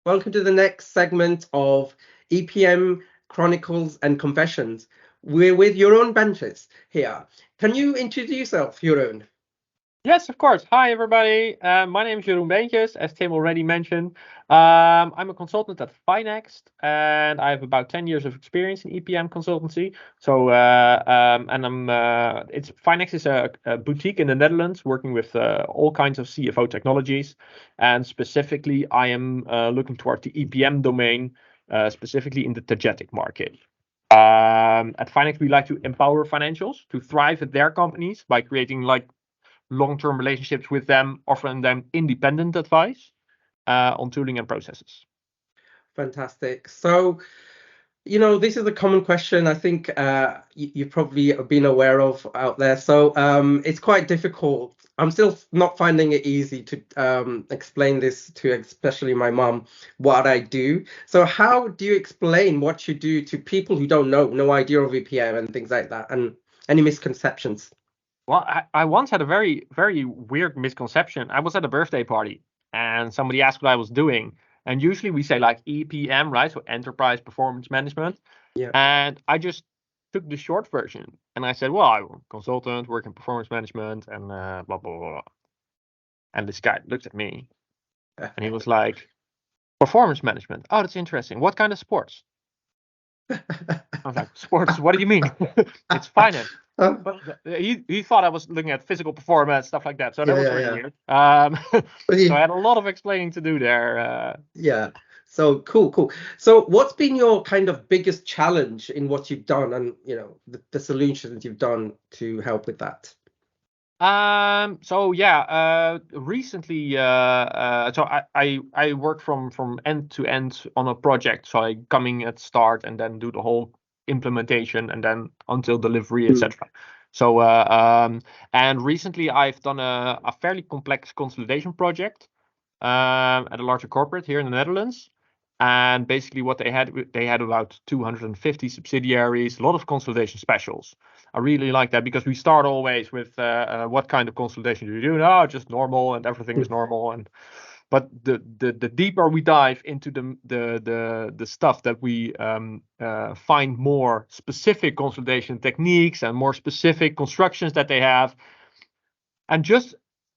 Welcome to the next segment of EPM Chronicles and Confessions. We're with Jeroen Beentjes here. Can you introduce yourself, Jeroen? Yes, of course. Hi, everybody. My name is Jeroen Beentjes, as Tim already mentioned. I'm a consultant at Finext, and I have about 10 years of experience in EPM consultancy. Finext is a boutique in the Netherlands working with all kinds of CFO technologies, and specifically, I am looking toward the EPM domain, specifically in the Tagetic market. At Finext, we like to empower financials to thrive at their companies by creating long-term relationships with them, offering them independent advice on tooling and processes. Fantastic. So, this is a common question I think you've probably been aware of out there. So it's quite difficult. I'm still not finding it easy to explain this to especially my mum, what I do. So how do you explain what you do to people who don't know, no idea of EPM and things like that, and any misconceptions? Well, I once had a very, very weird misconception. I was at a birthday party and somebody asked what I was doing. And usually we say like EPM, right? So Enterprise Performance Management. Yeah. And I just took the short version and I said, well, I'm a consultant, work in performance management and blah, blah, blah, blah. And this guy looked at me and he was like, performance management. Oh, that's interesting. What kind of sports? I was like, sports? What do you mean? It's finance. But he thought I was looking at physical performance, stuff like that. So that was really weird. So I had a lot of explaining to do there. Yeah. So cool. So what's been your kind of biggest challenge in what you've done and, the solutions you've done to help with that? Recently, I work from end to end on a project. So I coming at start and then do the whole implementation and then until delivery, etc. So and recently I've done a fairly complex consolidation project at a larger corporate here in the Netherlands. And basically what they had about 250 subsidiaries, a lot of consolidation specials. I really like that because we start always with what kind of consolidation do you do? No, just normal and everything is normal. But the deeper we dive into the stuff that we find more specific consolidation techniques and more specific constructions that they have. And just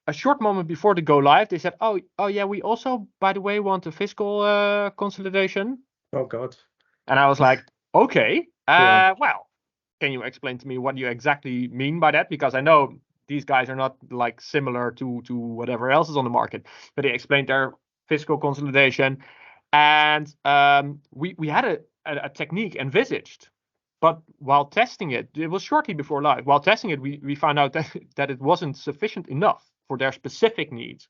a short moment before the go live, they said, "Oh yeah, we also, by the way, want a fiscal consolidation." Oh God. And I was like, "Okay, Yeah. well, can you explain to me what you exactly mean by that? Because I know these guys are not like similar to whatever else is on the market." But they explained their fiscal consolidation, and we had a technique envisaged. But while testing it, it was shortly before live. While testing it, we found out that it wasn't sufficient enough for their specific needs.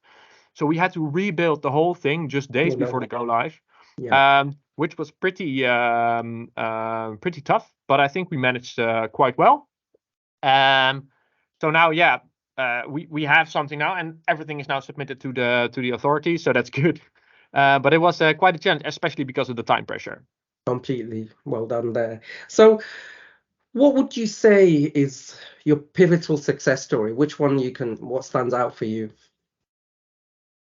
So we had to rebuild the whole thing just days before the go live, which was pretty tough. But I think we managed quite well. So now, we have something now, and everything is now submitted to the authorities. So that's good. But it was quite a challenge, especially because of the time pressure. Completely well done there. So what would you say is your pivotal success story? What stands out for you?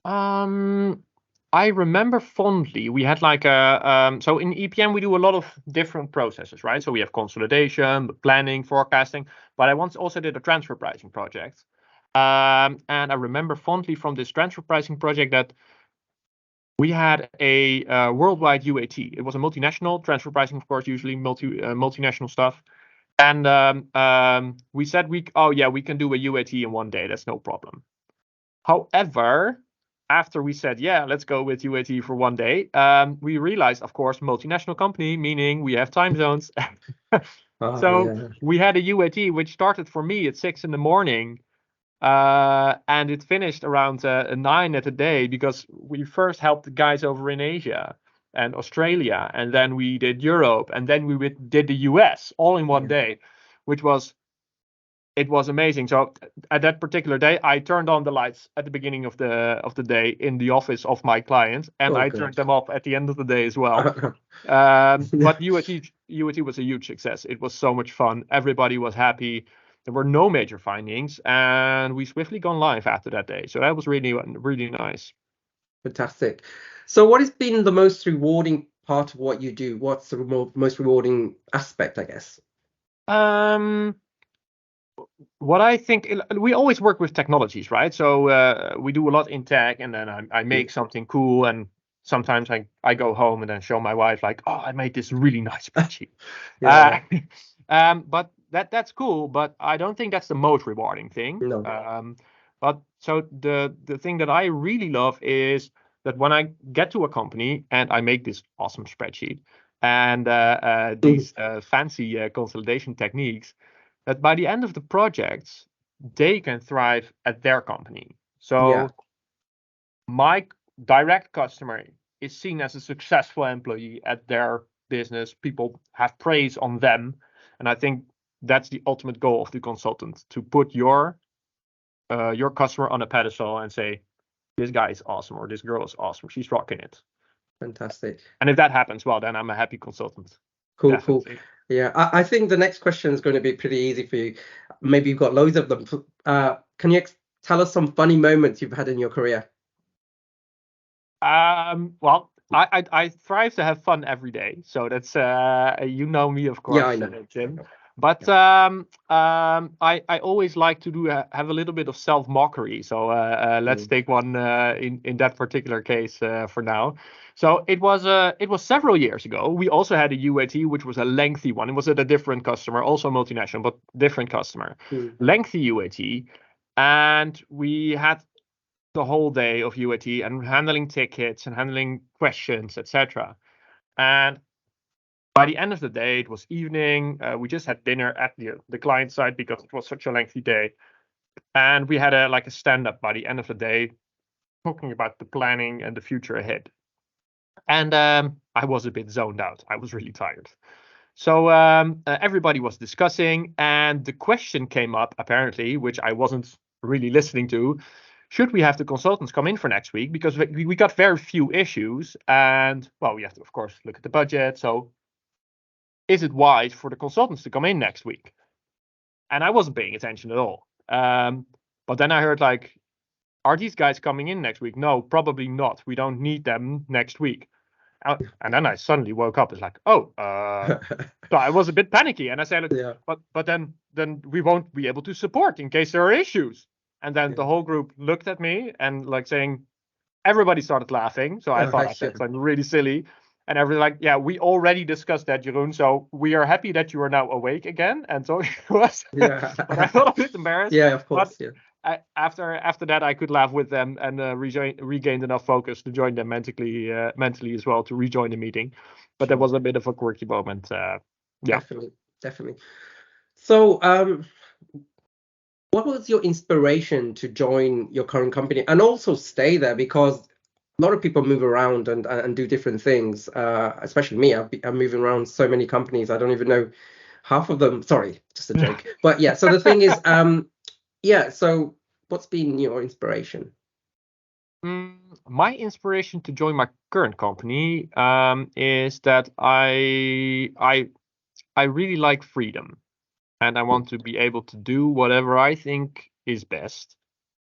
I remember fondly we had so in EPM we do a lot of different processes, right? So we have consolidation, planning, forecasting, but I once also did a transfer pricing project. And I remember fondly from this transfer pricing project that we had a worldwide UAT. It was a multinational transfer pricing, of course, usually multinational stuff. And we said we can do a UAT in one day. That's no problem. However, after we said, yeah, let's go with UAT for one day, we realized, of course, multinational company, meaning we have time zones. We had a UAT, which started for me at 6 a.m. And it finished around 9 at the day because we first helped the guys over in Asia and Australia, and then we did Europe, and then we did the US all in one day, which was amazing. So at that particular day, I turned on the lights at the beginning of the day in the office of my client, and I turned them off at the end of the day as well. But UAT was a huge success. It was so much fun. Everybody was happy. There were no major findings, and we swiftly gone live after that day. So that was really, really nice. Fantastic. So what has been the most rewarding part of what you do? What's the most rewarding aspect, I guess? What I think, we always work with technologies, right? So we do a lot in tech, and then I make something cool, and sometimes I go home and then show my wife like, oh, I made this really nice spreadsheet. Yeah. But that's cool, but I don't think that's the most rewarding thing. No. But so the thing that I really love is that when I get to a company and I make this awesome spreadsheet and these fancy consolidation techniques, that by the end of the project, they can thrive at their company. So my direct customer is seen as a successful employee at their business. People have praise on them. And I think that's the ultimate goal of the consultant, to put your customer on a pedestal and say, this guy is awesome, or this girl is awesome. She's rocking it. Fantastic. And if that happens, well, then I'm a happy consultant. Cool, Definitely. cool. Yeah, I think the next question is going to be pretty easy for you. Maybe you've got loads of them. Can you tell us some funny moments you've had in your career? Well, I thrive to have fun every day. So that's you know me, of course, Yeah, I know. Jim. But I always like to have a little bit of self-mockery. So let's take one in that particular case for now. So it was several years ago. We also had a UAT, which was a lengthy one. It was at a different customer, also multinational, but different customer. Lengthy UAT, and we had the whole day of UAT and handling tickets and handling questions, etc. And by the end of the day, it was evening. We just had dinner at the client side because it was such a lengthy day. And we had a stand-up by the end of the day, talking about the planning and the future ahead. And I was a bit zoned out. I was really tired. So everybody was discussing, and the question came up, apparently, which I wasn't really listening to. Should we have the consultants come in for next week? Because we got very few issues, and well, we have to, of course, look at the budget. So is it wise for the consultants to come in next week? And I wasn't paying attention at all. But then I heard like, are these guys coming in next week? No, probably not. We don't need them next week. And then I suddenly woke up. It's like, oh, so I was a bit panicky, and I said, Yeah. but then we won't be able to support in case there are issues. And then the whole group looked at me and like saying, everybody started laughing. So I thought I said something really silly. And everybody like, yeah, we already discussed that, Jeroen. So we are happy that you are now awake again and talking to us. Yeah. But I felt a bit embarrassed. Yeah, of course. But after that, I could laugh with them and regained enough focus to join them mentally as well, to rejoin the meeting. But that was a bit of a quirky moment. Yeah. Definitely. So, what was your inspiration to join your current company and also stay there? Because a lot of people move around and do different things, especially me. I'm moving around so many companies. I don't even know half of them. Sorry, just a joke. But yeah, so the thing is, so what's been your inspiration? My inspiration to join my current company is that I really like freedom. And I want to be able to do whatever I think is best.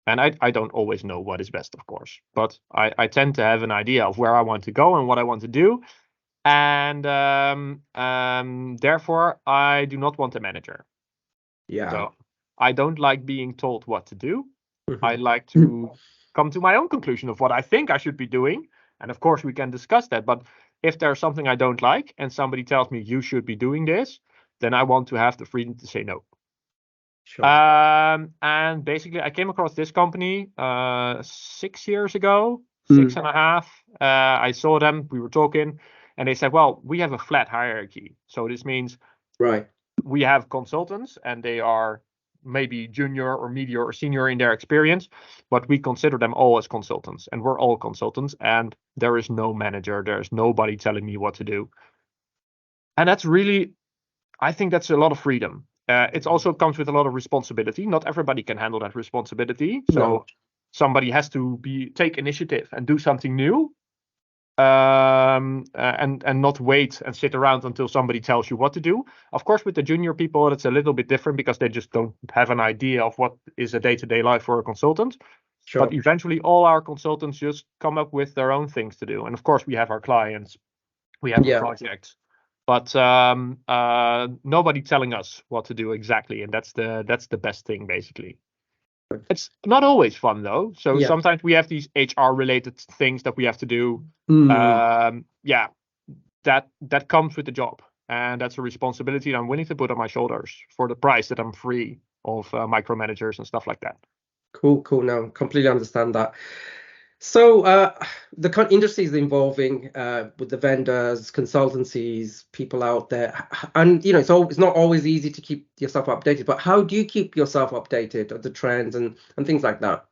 And I don't always know what is best, of course, but I tend to have an idea of where I want to go and what I want to do. And therefore, I do not want a manager. Yeah. So I don't like being told what to do. I like to come to my own conclusion of what I think I should be doing. And of course, we can discuss that. But if there's something I don't like and somebody tells me you should be doing this, then I want to have the freedom to say no. Sure. And basically, I came across this company 6 years ago, 6.5. I saw them, we were talking, and they said, well, we have a flat hierarchy. So this means we have consultants, and they are maybe junior or medium or senior in their experience, but we consider them all as consultants, and we're all consultants, and there is no manager. There's nobody telling me what to do. And that's really, I think that's a lot of freedom. It also comes with a lot of responsibility. Not everybody can handle that responsibility. So somebody has to take initiative and do something new, and not wait and sit around until somebody tells you what to do. Of course, with the junior people, it's a little bit different because they just don't have an idea of what is a day-to-day life for a consultant. Sure. But eventually all our consultants just come up with their own things to do. And of course we have our clients, we have a project, but nobody telling us what to do exactly. And that's the best thing, basically. It's not always fun though. So sometimes we have these HR related things that we have to do. That comes with the job, and that's a responsibility that I'm willing to put on my shoulders for the price that I'm free of micromanagers and stuff like that. Cool. No, completely understand that. So the industry is evolving with the vendors, consultancies, people out there, and it's not always easy to keep yourself updated. But how do you keep yourself updated of the trends and things like that?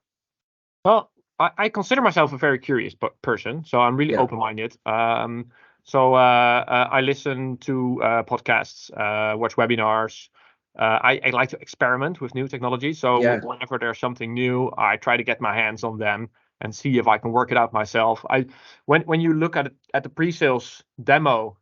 Well, I consider myself a very curious person, so I'm really open-minded. So I listen to podcasts, watch webinars. I like to experiment with new technology. So whenever there's something new, I try to get my hands on them and see if I can work it out myself. When you look at the pre-sales demo,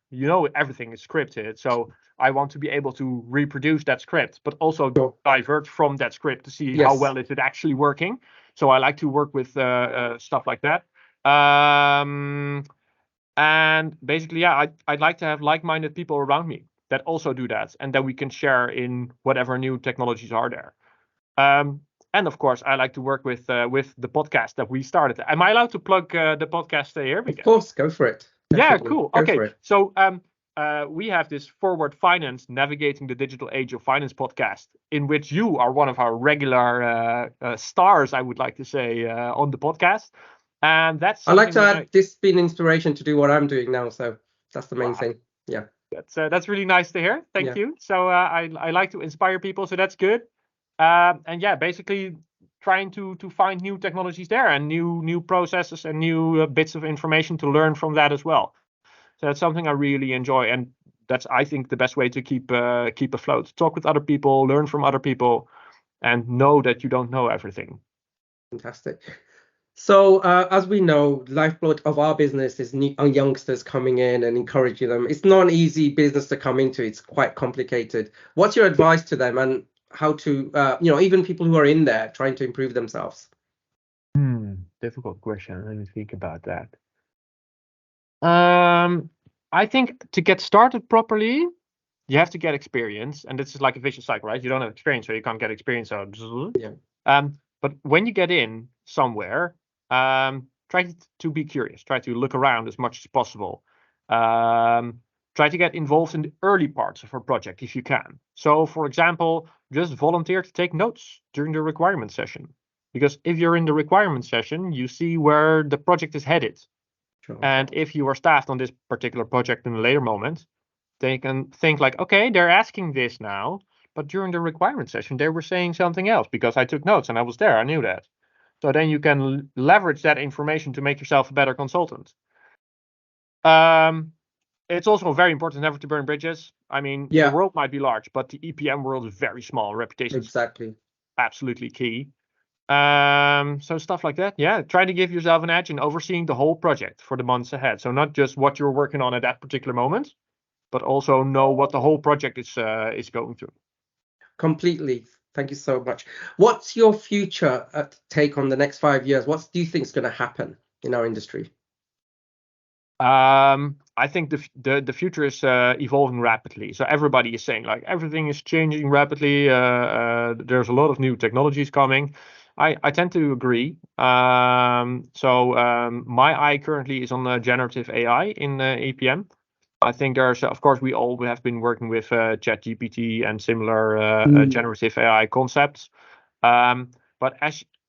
everything is scripted. So I want to be able to reproduce that script, but also divert from that script to see how well is it actually working. So I like to work with stuff like that. And basically, I'd like to have like-minded people around me that also do that, and that we can share in whatever new technologies are there. And of course, I like to work with the podcast that we started. Am I allowed to plug the podcast here? Of course, go for it. Definitely. Yeah, cool. Okay, so we have this Forward Finance, Navigating the Digital Age of Finance podcast, in which you are one of our regular stars, I would like to say, on the podcast. And that's I like to add this being inspiration to do what I'm doing now. So that's the main thing. Yeah. That's really nice to hear. Thank you. So I like to inspire people. So that's good. And basically trying to find new technologies there and new processes and new bits of information to learn from that as well. So that's something I really enjoy, and that's, I think, the best way to keep afloat. Talk with other people, learn from other people, and know that you don't know everything. Fantastic. So as we know, lifeblood of our business is youngsters coming in and encouraging them. It's not an easy business to come into. It's quite complicated. What's your advice to them, and how to, even people who are in there trying to improve themselves? Difficult question. Let me think about that. I think to get started properly, you have to get experience, and this is like a vicious cycle, right? You don't have experience, so you can't get experience. So but when you get in somewhere, try to be curious. Try to look around as much as possible. Try to get involved in the early parts of a project if you can. So, for example, just volunteer to take notes during the requirement session. Because if you're in the requirement session, you see where the project is headed. Sure. And if you are staffed on this particular project in a later moment, they can think like, okay, they're asking this now, but during the requirement session, they were saying something else because I took notes and I was there. I knew that. So then you can leverage that information to make yourself a better consultant. It's also very important never to burn bridges. I mean, the world might be large, but the EPM world is very small. Reputation is absolutely key. So stuff like that. Yeah, try to give yourself an edge in overseeing the whole project for the months ahead. So not just what you're working on at that particular moment, but also know what the whole project is going through. Completely. Thank you so much. What's your future take on the next 5 years? What do you think is going to happen in our industry? I think the future is evolving rapidly. So everybody is saying like everything is changing rapidly. There's a lot of new technologies coming. I tend to agree. My eye currently is on generative AI in EPM. I think there's, of course, we all have been working with ChatGPT and similar generative AI concepts. But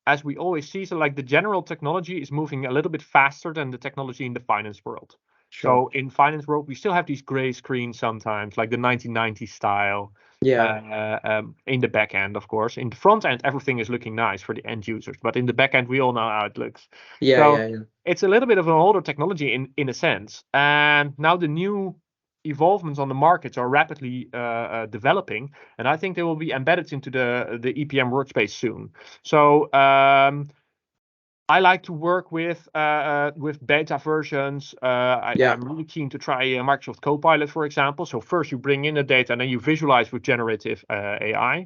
as we always see, so like the general technology is moving a little bit faster than the technology in the finance world. Sure. So in finance world, we still have these gray screens sometimes, like the 1990s style. In the back end, of course. In the front end, everything is looking nice for the end users, but in the back end, we all know how it looks. It's a little bit of an older technology in a sense. And now the new evolvements on the markets are rapidly developing, and I think they will be embedded into the EPM workspace soon. So I like to work with beta versions. I'm really keen to try Microsoft Copilot, for example. So first you bring in the data and then you visualize with generative AI.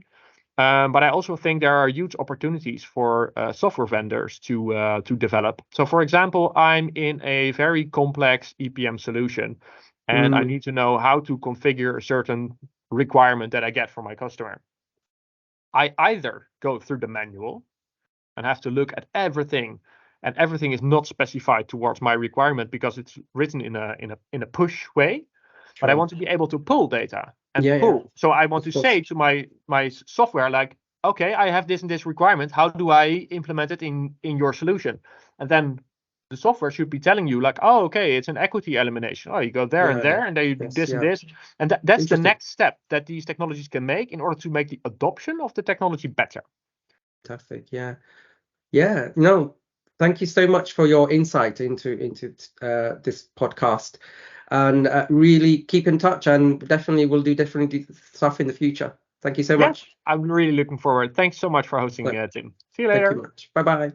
But I also think there are huge opportunities for software vendors to develop. So, for example, I'm in a very complex EPM solution, and I need to know how to configure a certain requirement that I get from my customer. I either go through the manual and have to look at everything, and everything is not specified towards my requirement because it's written in a push way. But I want to be able to pull data and pull. Yeah. So I want to Of course. say to my software, like, okay, I have this and this requirement. How do I implement it in your solution? And then the software should be telling you, like, oh, okay, it's an equity elimination. Oh, you go there and there, and then you do this and this. And that's the next step that these technologies can make in order to make the adoption of the technology better. Fantastic. Yeah. Yeah. No, thank you so much for your insight into this podcast, and really keep in touch, and definitely we'll do different stuff in the future. Thank you so much. I'm really looking forward. Thanks so much for hosting, Tim. See you later. Thank you much. Bye-bye.